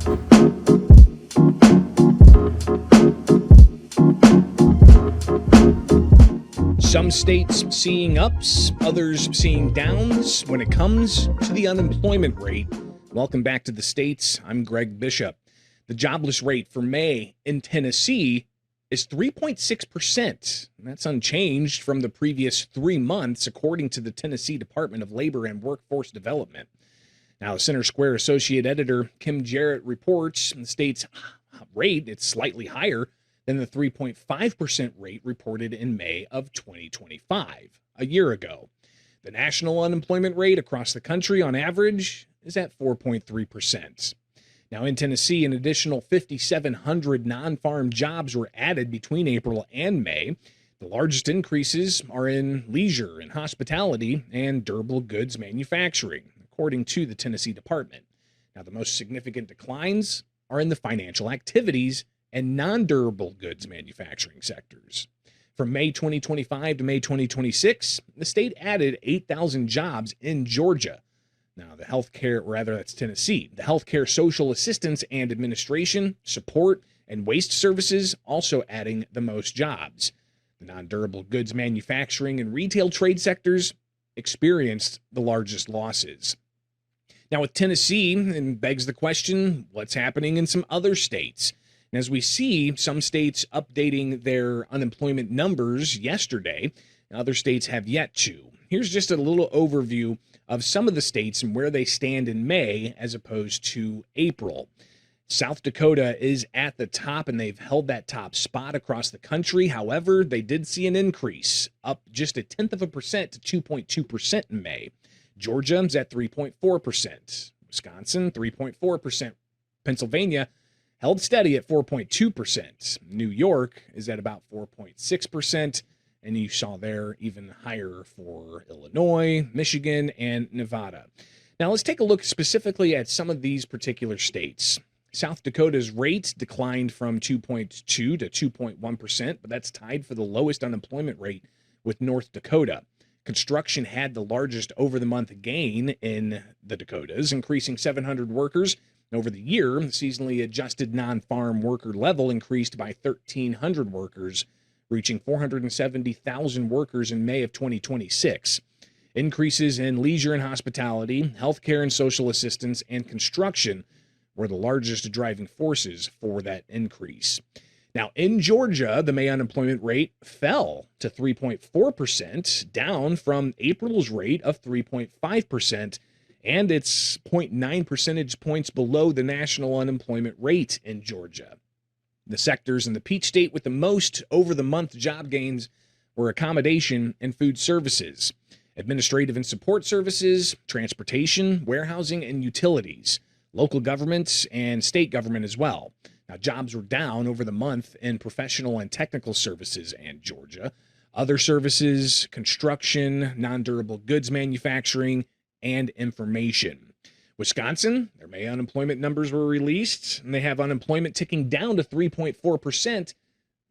Some states seeing ups, others seeing downs when it comes to the unemployment rate. Welcome back to the States. I'm Greg Bishop. The jobless rate for May in Tennessee is 3.6%. That's unchanged from the previous 3 months, according to the Tennessee Department of Labor and Workforce Development. Now, the Center Square Associate Editor Kim Jarrett reports the state's rate, it's slightly higher than the 3.5% rate reported in May of 2025, a year ago. The national unemployment rate across the country on average is at 4.3%. Now, in Tennessee, an additional 5,700 non-farm jobs were added between April and May. The largest increases are in leisure and hospitality and durable goods manufacturing, according to the Tennessee Department. Now, the most significant declines are in the financial activities and non-durable goods manufacturing sectors. From May 2025 to May 2026, the state added 8,000 jobs in Georgia. Now, that's Tennessee. The healthcare, social assistance and administration, support, and waste services also adding the most jobs. The non-durable goods manufacturing and retail trade sectors experienced the largest losses. Now, with Tennessee, it begs the question, what's happening in some other states? And as we see some states updating their unemployment numbers yesterday, other states have yet to. Here's just a little overview of some of the states and where they stand in May as opposed to April. South Dakota is at the top, and they've held that top spot across the country. However, they did see an increase, up just 0.1% to 2.2% in May. Georgia is at 3.4%. Wisconsin, 3.4%. Pennsylvania held steady at 4.2%. New York is at about 4.6%. And you saw there even higher for Illinois, Michigan, and Nevada. Now let's take a look specifically at some of these particular states. South Dakota's rate declined from 2.2 to 2.1%, but that's tied for the lowest unemployment rate with North Dakota. Construction had the largest over-the-month gain in the Dakotas, increasing 700 workers. Over the year, the seasonally adjusted non-farm worker level increased by 1,300 workers, reaching 470,000 workers in May of 2026. Increases in leisure and hospitality, healthcare and social assistance, and construction were the largest driving forces for that increase. Now, in Georgia, the May unemployment rate fell to 3.4%, down from April's rate of 3.5%, and it's 0.9 percentage points below the national unemployment rate in Georgia. The sectors in the Peach State with the most over-the-month job gains were accommodation and food services, administrative and support services, transportation, warehousing, and utilities, local governments, and state government as well. Now, jobs were down over the month in professional and technical services in Georgia, other services, construction, non-durable goods manufacturing, and information. Wisconsin, their May unemployment numbers were released, and they have unemployment ticking down to 3.4%.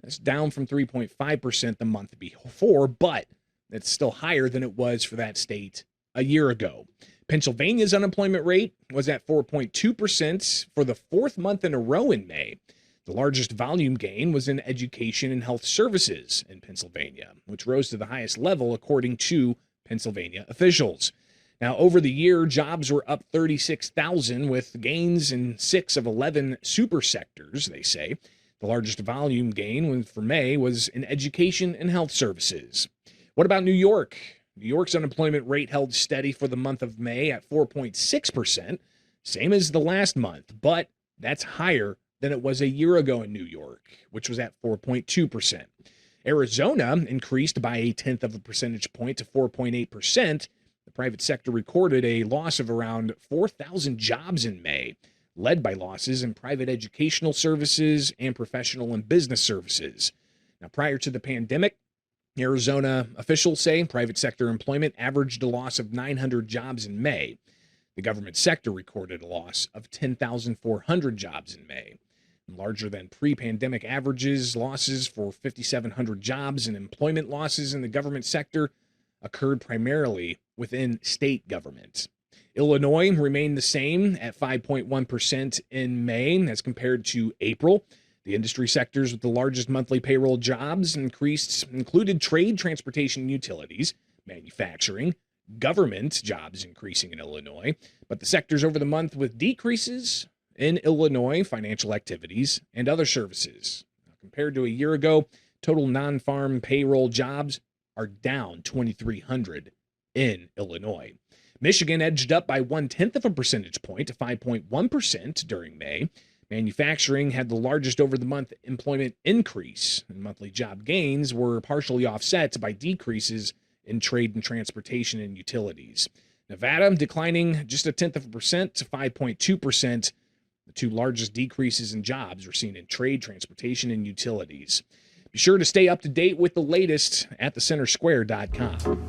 That's down from 3.5% the month before, but it's still higher than it was for that state a year ago. Pennsylvania's unemployment rate was at 4.2% for the fourth month in a row in May. The largest volume gain was in education and health services in Pennsylvania, which rose to the highest level according to Pennsylvania officials. Now, over the year, jobs were up 36,000 with gains in 6 of 11 super sectors, they say. The largest volume gain for May was in education and health services. What about New York? New York's unemployment rate held steady for the month of May at 4.6%, same as the last month, but that's higher than it was a year ago in New York, which was at 4.2%. Arizona increased by 0.1 of a percentage point to 4.8%. The private sector recorded a loss of around 4,000 jobs in May, led by losses in private educational services and professional and business services. Now, prior to the pandemic, Arizona officials say private sector employment averaged a loss of 900 jobs in May. The government sector recorded a loss of 10,400 jobs in May. Larger than pre-pandemic averages, losses for 5,700 jobs and employment losses in the government sector occurred primarily within state government. Illinois remained the same at 5.1% in May as compared to April. The industry sectors with the largest monthly payroll jobs included trade, transportation, and utilities, manufacturing, government jobs increasing in Illinois, but the sectors over the month with decreases in Illinois, financial activities, and other services. Now, compared to a year ago, total non-farm payroll jobs are down 2,300 in Illinois. Michigan edged up by 0.1 of a percentage point to 5.1% during May. Manufacturing had the largest over-the-month employment increase, and monthly job gains were partially offset by decreases in trade and transportation and utilities. Nevada declining just 0.1% to 5.2%. The two largest decreases in jobs were seen in trade, transportation, and utilities. Be sure to stay up to date with the latest at thecentersquare.com.